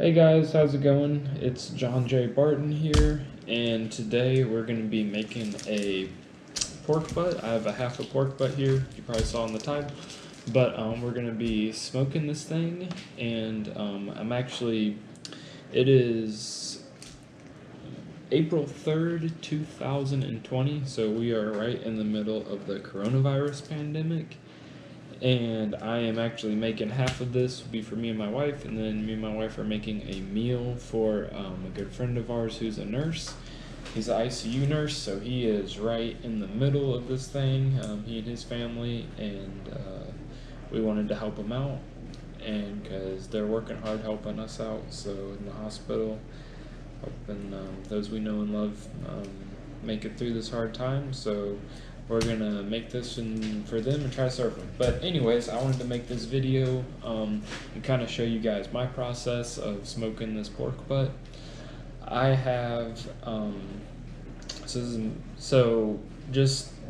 Hey guys, how's it going? It's John J. Barton here, and today we're going to be making a pork butt. I have a half a pork butt here, you probably saw on the title, but we're going to be smoking this thing, and it is April 3rd, 2020, so we are right in the middle of the coronavirus pandemic. And I am actually making half of this will be for me and my wife, and then me and my wife are making a meal for a good friend of ours who's a nurse. He's an ICU nurse, so he is right in the middle of this thing, he and his family, and we wanted to help him out, and because they're working hard helping us out, so in the hospital, helping those we know and love make it through this hard time, so we're gonna make this for them and try to serve them. But anyways, I wanted to make this video and kind of show you guys my process of smoking this pork butt. I have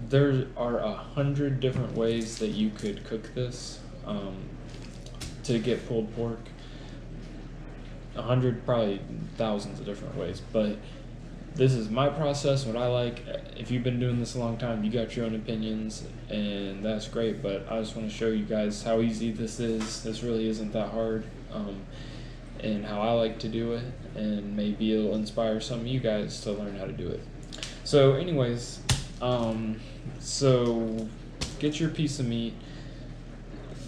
there are 100 different ways that you could cook this to get pulled pork. 100, probably thousands of different ways, but this is my process, what I like. If you've been doing this a long time, you got your own opinions, and that's great, but I just want to show you guys how easy this is. This really isn't that hard, and how I like to do it, and maybe it'll inspire some of you guys to learn how to do it. So anyways, so get your piece of meat.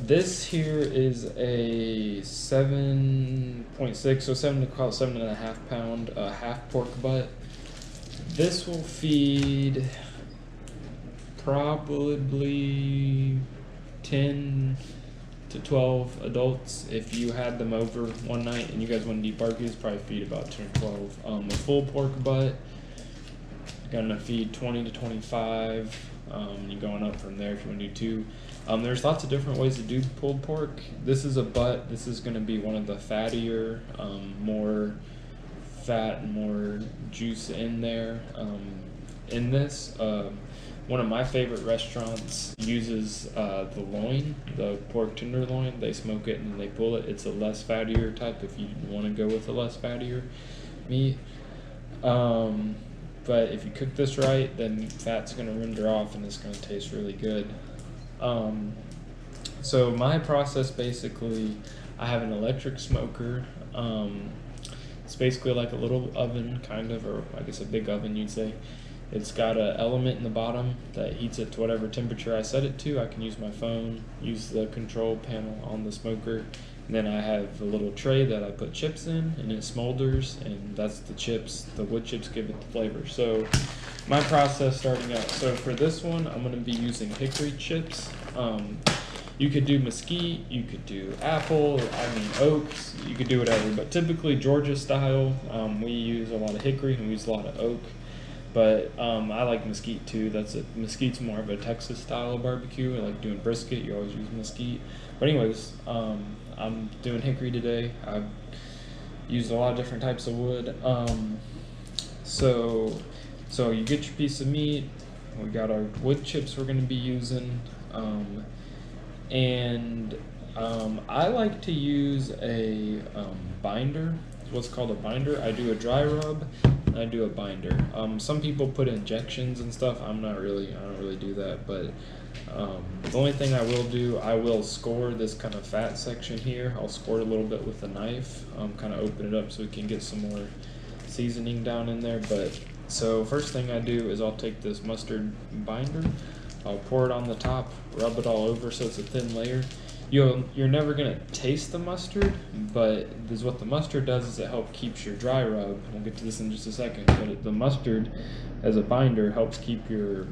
This here is a 7.6, so 7.5 pound half pork butt. This will feed probably 10 to 12 adults. If you had them over one night and you guys want to eat barbecues, probably feed about 10 or 12. A full pork butt, gonna feed 20 to 25. You're going up from there if you want to do two. There's lots of different ways to do pulled pork. This is a butt. This is going to be one of the fattier, more fat and more juice in there. In this, one of my favorite restaurants uses the loin, the pork tenderloin. They smoke it and then they pull it. It's a less fattier type if you want to go with a less fattier meat. But if you cook this right, then fat's going to render off and it's going to taste really good. So my process, basically, I have an electric smoker. It's basically like a little oven, kind of, or I guess a big oven, you'd say. It's got an element in the bottom that heats it to whatever temperature I set it to. I can use my phone, use the control panel on the smoker. And then I have a little tray that I put chips in, and it smolders, and that's the chips. The wood chips give it the flavor. So my process starting out. So for this one, I'm going to be using hickory chips. You could do mesquite, you could do apple, oaks, you could do whatever. But typically Georgia style, we use a lot of hickory and we use a lot of oak. But I like mesquite too. Mesquite's more of a Texas style of barbecue. I like doing brisket, you always use mesquite. But anyways, I'm doing hickory today. I've used a lot of different types of wood. So you get your piece of meat. We got our wood chips we're going to be using. I like to use a binder. What's called a binder. I do a dry rub and I do a binder. Some people put injections and stuff. I don't really do that, but the only thing I will do, I will score this kind of fat section here. I'll score it a little bit with a knife, kind of open it up so we can get some more seasoning down in there. But so first thing I do is I'll take this mustard binder, I'll pour it on the top, rub it all over so it's a thin layer. You're never gonna taste the mustard, but what the mustard does is it helps keeps your dry rub. We'll get to this in just a second, but the mustard as a binder helps keep your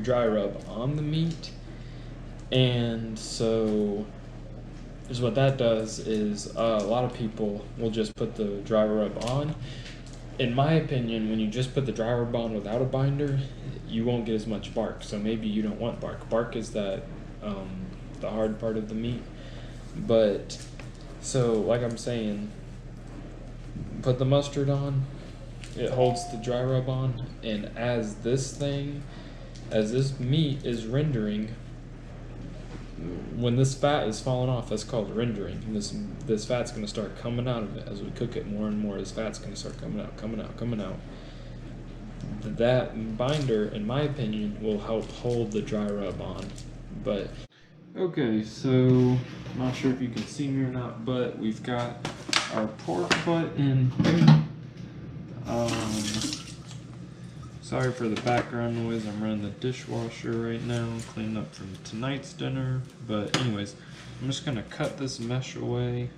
dry rub on the meat. And so what that does is a lot of people will just put the dry rub on. In my opinion, when you just put the dry rub on without a binder, you won't get as much bark. So maybe you don't want bark. Bark is that the hard part of the meat. But so like I'm saying, put the mustard on, it holds the dry rub on, and as this meat is rendering, when this fat is falling off, that's called rendering. And this fat's going to start coming out of it as we cook it more and more. This fat's going to start coming out, coming out, coming out. That binder, in my opinion, will help hold the dry rub on. But okay, so I'm not sure if you can see me or not, but we've got our pork butt in here. Sorry for the background noise. I'm running the dishwasher right now, cleaning up from tonight's dinner. But anyways, I'm just gonna cut this mesh away.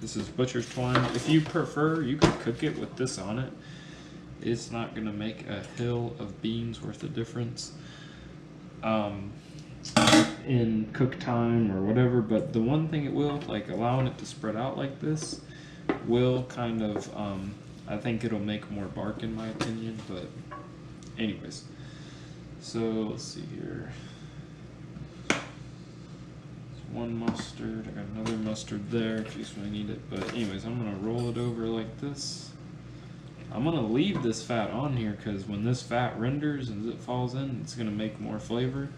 This is butcher's twine. If you prefer, you could cook it with this on it. It's not gonna make a hill of beans worth of difference in cook time or whatever. But the one thing it will, like allowing it to spread out like this, will kind of, I think it'll make more bark in my opinion. But anyways, so let's see here. One mustard, I got another mustard there in case I need it. But anyways, I'm gonna roll it over like this. I'm gonna leave this fat on here because when this fat renders and it falls in, it's gonna make more flavor.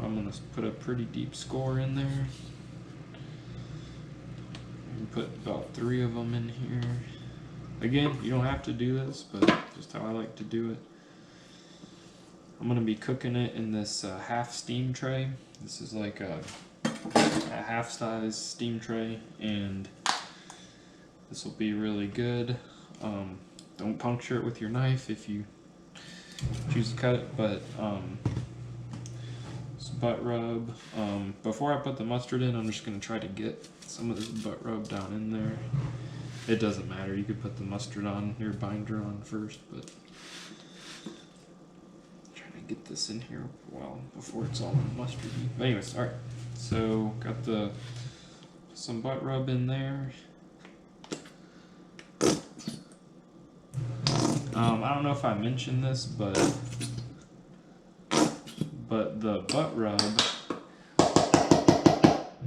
I'm gonna put a pretty deep score in there. And put about 3 of them in here. Again, you don't have to do this, but just how I like to do it. I'm gonna be cooking it in this half steam tray. This is like a half size steam tray, and this will be really good. Don't puncture it with your knife if you choose to cut it, but this butt rub. Before I put the mustard in, I'm just gonna try to get some of this butt rub down in there. It doesn't matter, you could put the mustard on your binder on first, but I'm trying to get this in here well before it's all mustardy. But anyways, alright. So got some butt rub in there. I don't know if I mentioned this, but the butt rub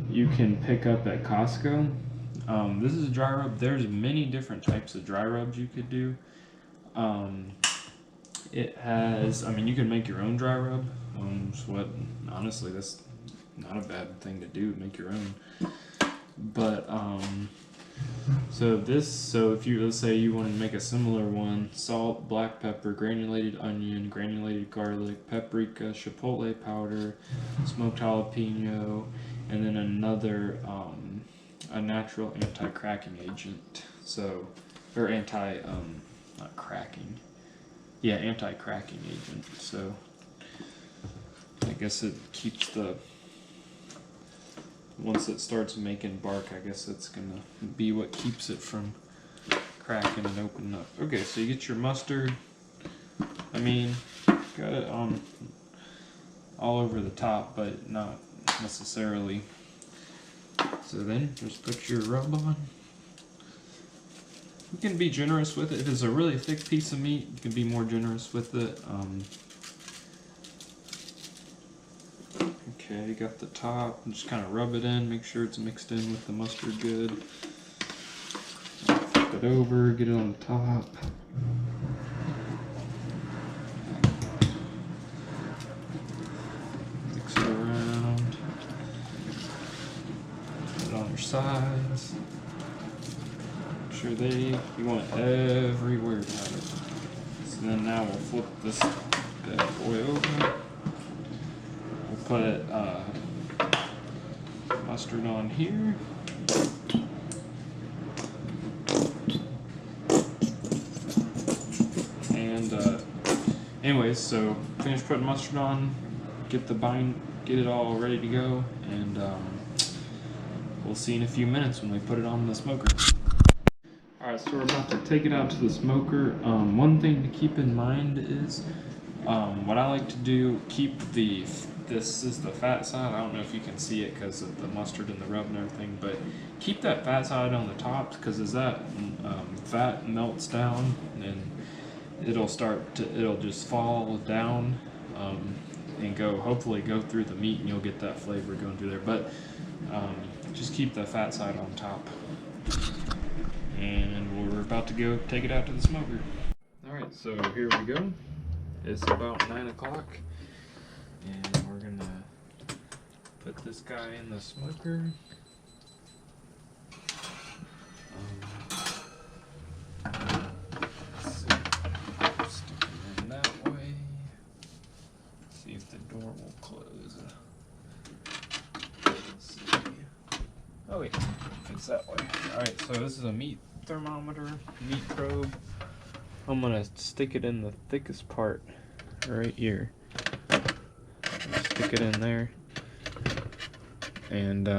you can pick up at Costco. This is a dry rub. There's many different types of dry rubs you could do. It has, I mean, you can make your own dry rub. Honestly, that's not a bad thing to do, make your own. But so if you, let's say you want to make a similar one: salt, black pepper, granulated onion, granulated garlic, paprika, chipotle powder, smoked jalapeno, and then another a natural anti-cracking agent. So, or not cracking. Yeah, anti-cracking agent. So I guess it keeps once it starts making bark, I guess it's gonna be what keeps it from cracking and opening up. Okay, so you get your mustard. I mean, got it on all over the top, but not necessarily. So then just put your rub on. You can be generous with it. If it's a really thick piece of meat, you can be more generous with it. Okay, you got the top, just kind of rub it in, make sure it's mixed in with the mustard good. Flip it over, get it on the top. Mix it around. Put it on your sides. Make sure you want everywhere to have it. So then now we'll flip this bad boy over. Put mustard on here. And anyways, so finish putting mustard on, get it all ready to go, and we'll see in a few minutes when we put it on the smoker. Alright, so we're about to take it out to the smoker. One thing to keep in mind is what I like to do, this is the fat side. I don't know if you can see it because of the mustard and the rub and everything, but keep that fat side on the top, because as that fat melts down, and it'll just fall down and hopefully go through the meat, and you'll get that flavor going through there. But just keep the fat side on top. And we're about to go take it out to the smoker. Alright, so here we go. It's about 9 o'clock. And we're gonna put this this guy in the smoker. Let's see. Stick it in that way. See if the door will close. Let's see. Oh wait, it's that way. Alright, so this is a meat thermometer, meat probe. I'm gonna stick it in the thickest part right here. Stick it in there. And I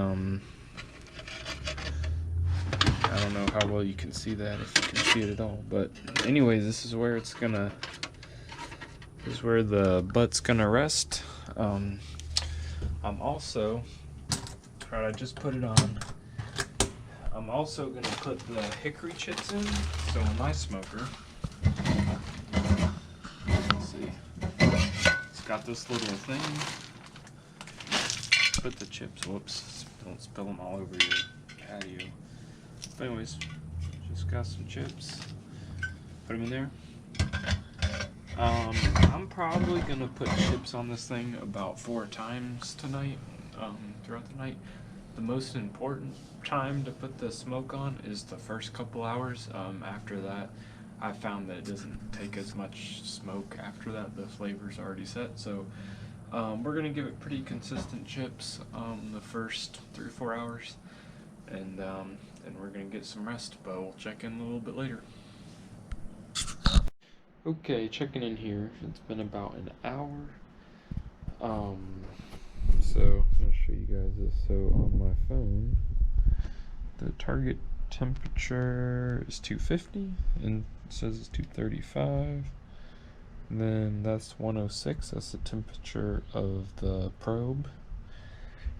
don't know how well you can see that, if you can see it at all, but anyways, this is where it's gonna, this is where the butt's gonna rest. I'm also, alright, I just put it on. I'm also gonna put the hickory chips in, so in my smoker, let's see, it's got this little thing. Put the chips, whoops, don't spill them all over your patio. But anyways, just got some chips, put them in there. I'm probably gonna put chips on this thing about 4 times tonight, throughout the night. The most important time to put the smoke on is the first couple hours. After that, I found that it doesn't take as much smoke after that. The flavor's already set, so we're gonna give it pretty consistent chips the first 3 or 4 hours, and we're gonna get some rest, but we'll check in a little bit later. Okay, checking in here. It's been about an hour. So I'm gonna show you guys this. So on my phone, the target temperature is 250, and it says it's 235. And then that's 106. That's the temperature of the probe.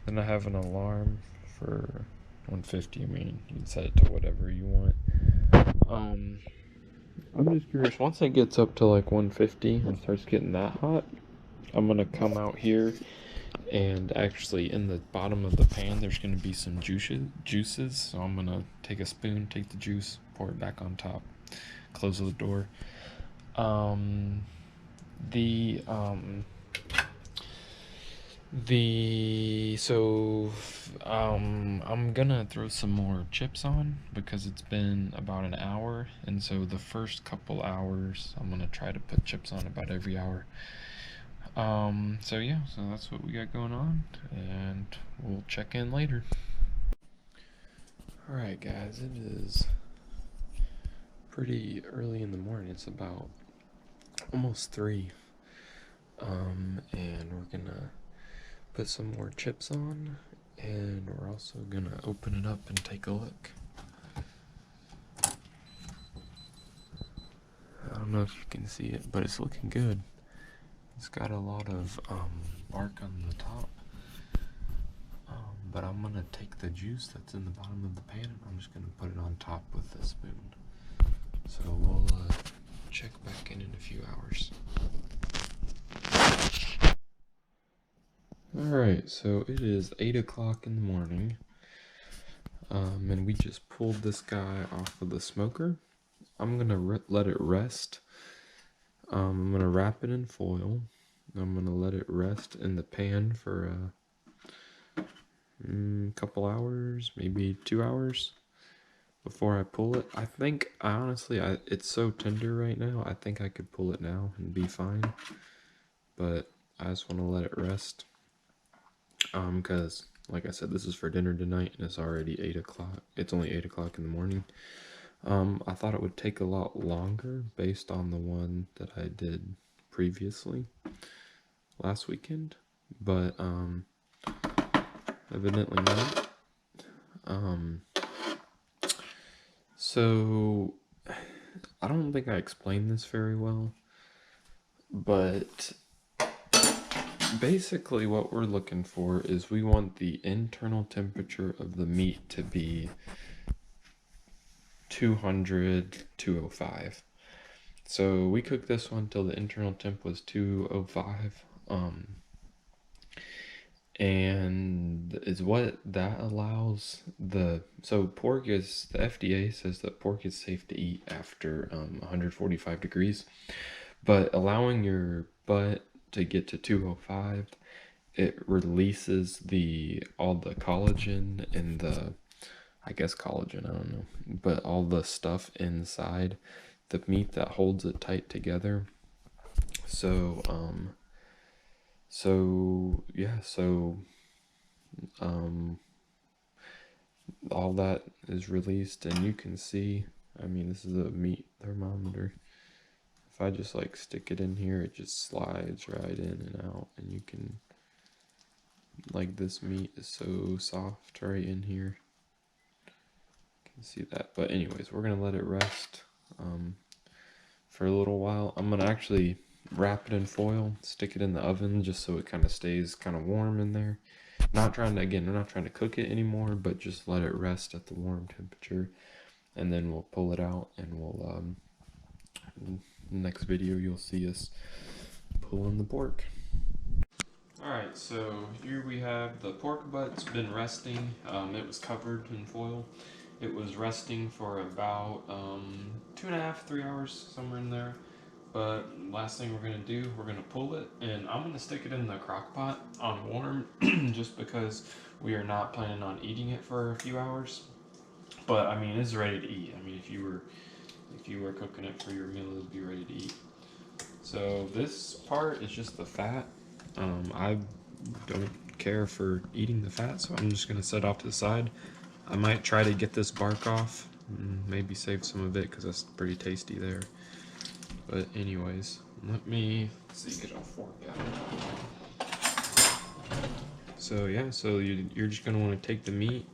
Then I have an alarm for 150. I mean, you can set it to whatever you want. I'm just curious, once it gets up to like 150 and starts getting that hot, I'm gonna come out here, and actually in the bottom of the pan there's gonna be some juices. So I'm gonna take a spoon, take the juice, pour it back on top, close the door. I'm gonna throw some more chips on because it's been about an hour, and so the first couple hours I'm gonna try to put chips on about every hour. So yeah, so that's what we got going on, and we'll check in later. Alright guys, it is pretty early in the morning. It's about almost 3. And we're gonna put some more chips on, and we're also gonna open it up and take a look. I don't know if you can see it, but it's looking good. It's got a lot of bark on the top, but I'm gonna take the juice that's in the bottom of the pan and I'm just gonna put it on top with a spoon. So we'll check back in a few hours. Alright, so it is 8 o'clock in the morning, and we just pulled this guy off of the smoker. I'm gonna let it rest. I'm gonna wrap it in foil. I'm gonna let it rest in the pan for a couple hours, maybe 2 hours before I pull it. I think, honestly, it's so tender right now, I think I could pull it now and be fine, but I just want to let it rest. Because, like I said, this is for dinner tonight, and it's already 8 o'clock. It's only 8 o'clock in the morning. I thought it would take a lot longer based on the one that I did previously last weekend, but evidently not. So I don't think I explained this very well, but basically what we're looking for is we want the internal temperature of the meat to be 200, 205. So we cooked this one till the internal temp was 205, and is what that allows so pork is, the FDA says that pork is safe to eat after 145 degrees, but allowing your butt to get to 205 it releases all the collagen and I guess collagen, I don't know, but all the stuff inside the meat that holds it tight together. So um all that is released, and you can see, I mean, this is a meat thermometer. If I just like stick it in here, it just slides right in and out, and you can, like, this meat is so soft right in here. You can see that. But anyways, we're gonna let it rest for a little while. I'm gonna actually wrap it in foil, stick it in the oven just so it kind of stays kind of warm in there. Not trying to, again, we're not trying to cook it anymore, but just let it rest at the warm temperature, and then we'll pull it out, and we'll next video you'll see us pulling the pork. Alright, so here we have the pork butt. It's been resting. It was covered in foil. It was resting for about 2.5, 3 hours, somewhere in there. But last thing we're gonna do, we're gonna pull it, and I'm gonna stick it in the crock pot on warm, just because we are not planning on eating it for a few hours. But I mean, it's ready to eat. I mean, if you were cooking it for your meal, it'd be ready to eat. So this part is just the fat. I don't care for eating the fat, so I'm just gonna set off to the side. I might try to get this bark off, maybe save some of it because that's pretty tasty there. But anyways, let me see, get a fork out. So yeah, so you're just gonna want to take the meat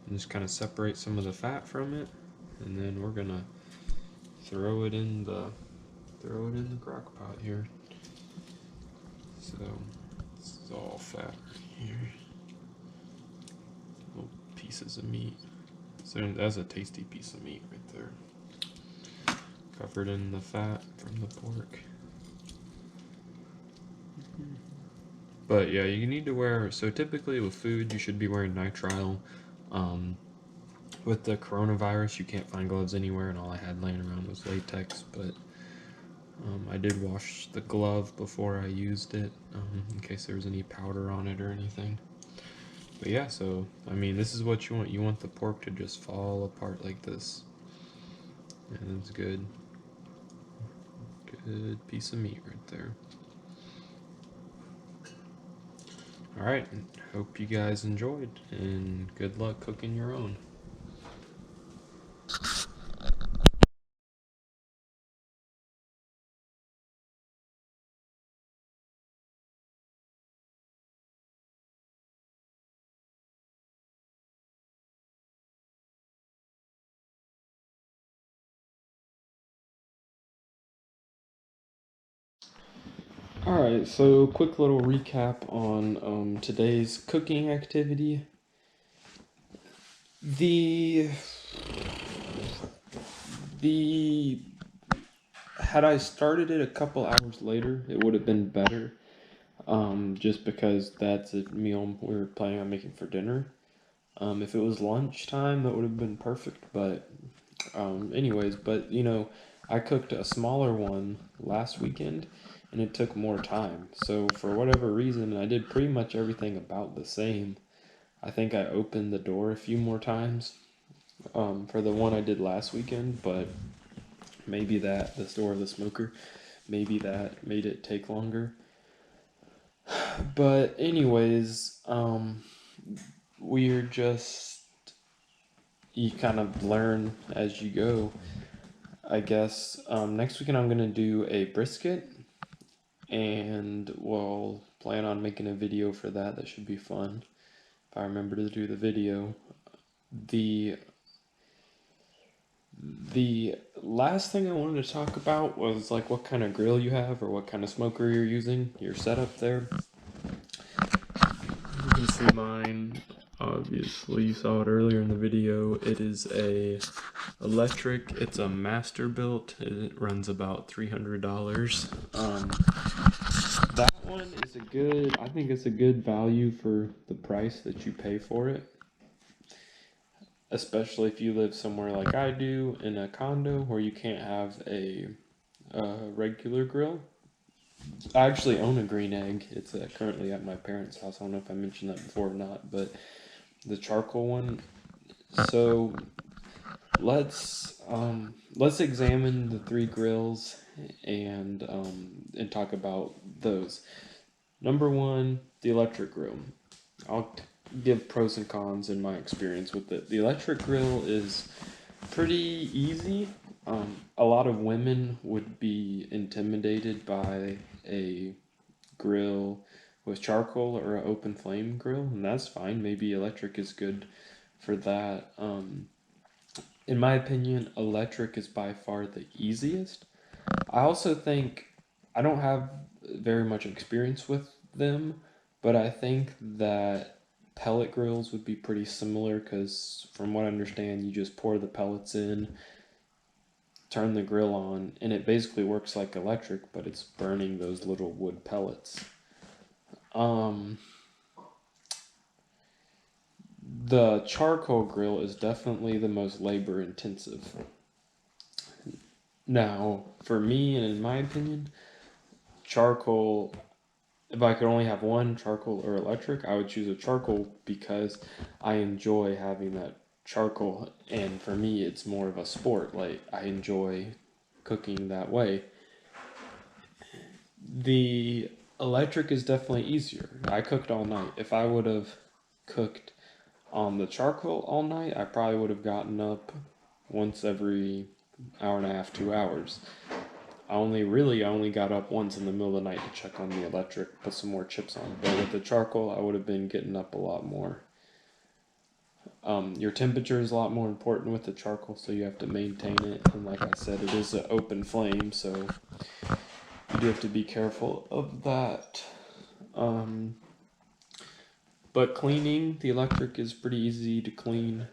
and just kind of separate some of the fat from it, and then we're gonna throw it in the crock pot here. So this is all fat right here. Little pieces of meat. So that's a tasty piece of meat right there. Covered in the fat from the pork. But yeah, you need to wear, so typically with food you should be wearing nitrile. With the coronavirus you can't find gloves anywhere, and all I had laying around was latex, but I did wash the glove before I used it, in case there was any powder on it or anything. But yeah, so I mean, this is what you want. You want the pork to just fall apart like this, and it's good. Good piece of meat right there. Alright, hope you guys enjoyed, and good luck cooking your own. Alright, so quick little recap on today's cooking activity. The the Had I started it a couple hours later, it would have been better. Just because that's a meal we were planning on making for dinner. If it was lunchtime, that would have been perfect. But anyways, but I cooked a smaller one last weekend, and it took more time. So for whatever reason, I did pretty much everything about the same. I think I opened the door a few more times for the one I did last weekend, but maybe the door of the smoker, maybe that made it take longer. But anyways, we're just, you kind of learn as you go, I guess. Next weekend I'm gonna do a brisket, and we'll plan on making a video for that. That should be fun if I remember to do the video. The last thing I wanted to talk about was like what kind of grill you have, or what kind of smoker you're using, your setup there. You can see mine. Obviously, you saw it earlier in the video. It is a electric. It's a Masterbuilt. It runs about $300. That one is a good. I think it's a good value for the price that you pay for it. Especially if you live somewhere like I do in a condo where you can't have a regular grill. I actually own a green egg. It's currently at my parents' house. I don't know if I mentioned that before or not, but the charcoal one. So let's examine the three grills and talk about those. Number one, the electric grill. I'll give pros and cons in my experience with it. The electric grill is pretty easy. A lot of women would be intimidated by a grill with charcoal or an open flame grill, and that's fine. Maybe electric is good for that. In my opinion, electric is by far the easiest. I also think I don't have very much experience with them, but I think that pellet grills would be pretty similar because, from what I understand, you just pour the pellets in, turn the grill on, and it basically works like electric, but it's burning those little wood pellets. Um, the charcoal grill is definitely the most labor intensive. Now, for me, and in my opinion, charcoal, if I could only have one, charcoal or electric, I would choose a charcoal because I enjoy having that charcoal, and for me, it's more of a sport. Like, I enjoy cooking that way. The electric is definitely easier. I cooked all night. If I would have cooked on the charcoal all night, I probably would have gotten up once every hour and a half, 2 hours. I only got up once in the middle of the night to check on the electric, put some more chips on. But with the charcoal, I would have been getting up a lot more. Your temperature is a lot more important with the charcoal, so you have to maintain it. And like I said, it is an open flame, so you do have to be careful of that. Um, but cleaning, the electric is pretty easy to clean.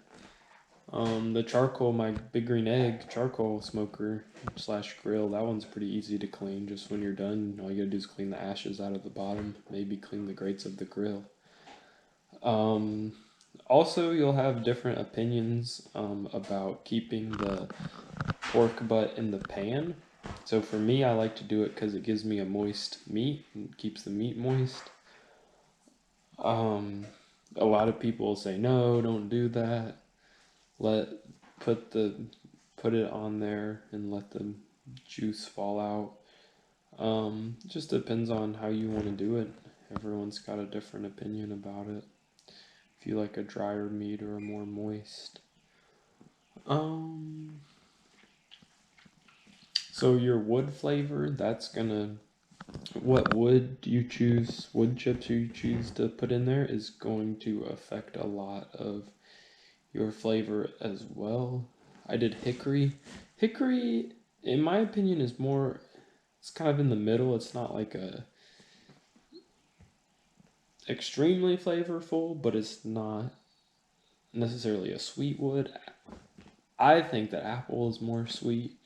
The charcoal, my big green egg charcoal smoker slash grill, that one's pretty easy to clean. Just when you're done, all you gotta do is clean the ashes out of the bottom, maybe clean the grates of the grill. Um, Also, you'll have different opinions about keeping the pork butt in the pan. So for me, I like to do it because it gives me a moist meat and keeps the meat moist. Um, a lot of people say no, don't do that. Let put the put it on there and let the juice fall out. Just depends on how you want to do it. Everyone's got a different opinion about it. If you like a drier meat or a more moist. Um, so your wood flavor, that's gonna what wood you choose, wood chips you choose to put in there is going to affect a lot of your flavor as well. I did hickory. Hickory, in my opinion, is more, it's kind of in the middle. It's not like a extremely flavorful, but it's not necessarily a sweet wood. I think that apple is more sweet.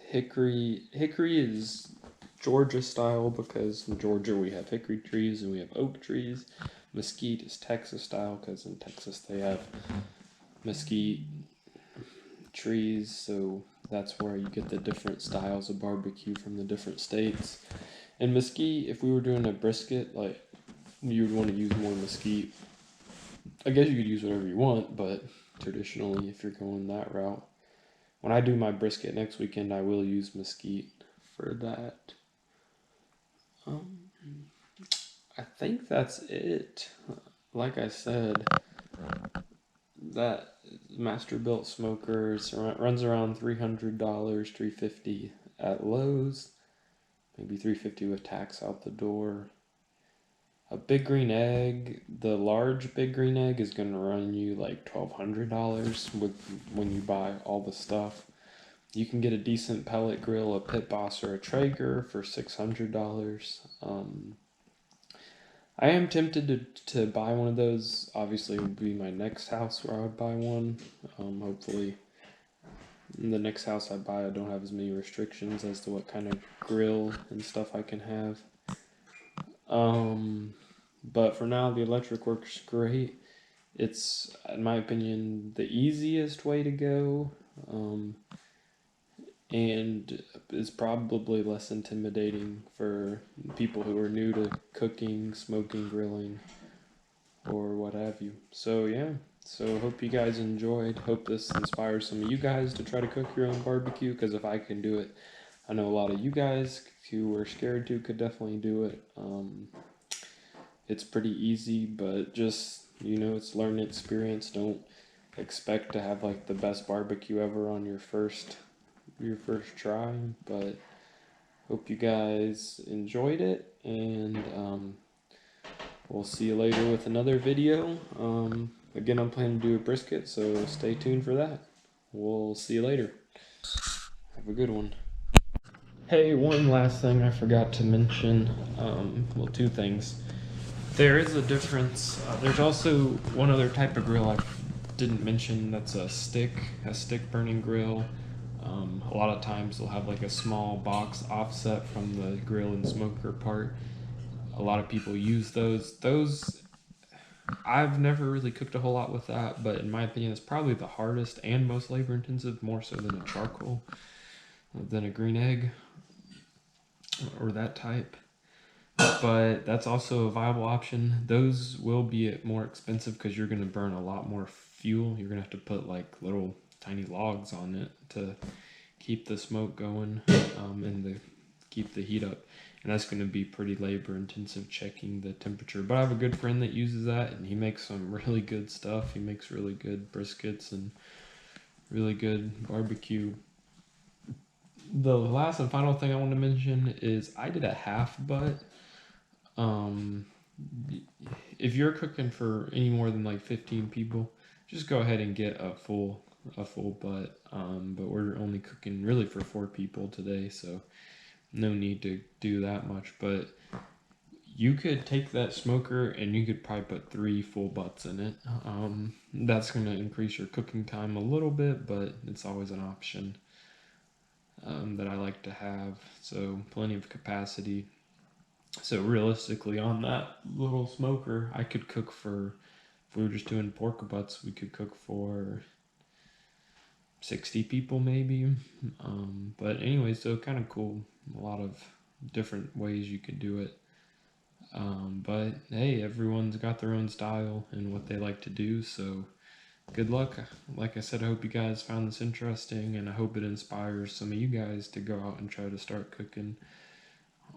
Hickory is Georgia style because in Georgia we have hickory trees and we have oak trees. Mesquite is Texas style because in Texas they have mesquite trees, so that's where you get the different styles of barbecue from the different states. And mesquite, if we were doing a brisket, like you would want to use more mesquite. I guess you could use whatever you want, but traditionally, if you're going that route, when I do my brisket next weekend, I will use mesquite for that. Um, I think that's it. Like I said, that Masterbuilt smoker runs around $300, $350 at Lowe's, maybe $350 with tax out the door. A big green egg, the large big green egg is gonna run you like $1,200 with when you buy all the stuff. You can get a decent pellet grill, a Pit Boss or a Traeger for $600. I am tempted to buy one of those. Obviously, it would be my next house where I would buy one. Hopefully, in the next house I buy, I don't have as many restrictions as to what kind of grill and stuff I can have. But for now, the electric works great. It's, in my opinion, the easiest way to go. and is probably less intimidating for people who are new to cooking, smoking, grilling, or what have you. So yeah, so hope you guys enjoyed. Hope this inspires some of you guys to try to cook your own barbecue, because if I can do it, I know a lot of you guys who are scared to could definitely do it. It's pretty easy, but just, it's learning experience. Don't expect to have like the best barbecue ever on your first try, but hope you guys enjoyed it, and we'll see you later with another video. Again, I'm planning to do a brisket, so stay tuned for that. We'll see you later. Have a good one. Hey, one last thing I forgot to mention. Well, two things. There is a difference. There's also one other type of grill I didn't mention. That's a stick burning grill. A lot of times they'll have like a small box offset from the grill and smoker part. A lot of people use those. I've never really cooked a whole lot with that, but in my opinion, it's probably the hardest and most labor intensive, more so than a charcoal, than a green egg, or that type. But that's also a viable option. Those will be more expensive because you're going to burn a lot more fuel. You're going to have to put like little tiny logs on it to keep the smoke going, and keep the heat up. And that's going to be pretty labor intensive, checking the temperature. But I have a good friend that uses that, and he makes some really good stuff. He makes really good briskets and really good barbecue. The last and final thing I want to mention is I did a half butt. If you're cooking for any more than like 15 people, just go ahead and get a full butt. But we're only cooking really for 4 people today, so no need to do that much. But you could take that smoker and you could probably put 3 full butts in it. That's going to increase your cooking time a little bit, but it's always an option that I like to have. So plenty of capacity. So realistically, on that little smoker, I could cook for, if we were just doing pork butts, we could cook for 60 people maybe. But anyway, so kind of cool. A lot of different ways you could do it. But hey, everyone's got their own style and what they like to do, so good luck. Like I said, I hope you guys found this interesting, and I hope it inspires some of you guys to go out and try to start cooking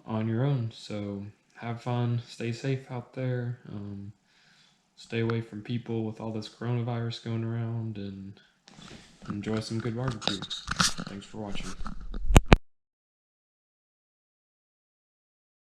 on your own. So have fun, stay safe out there, stay away from people with all this coronavirus going around, and enjoy some good barbecue. Thanks for watching.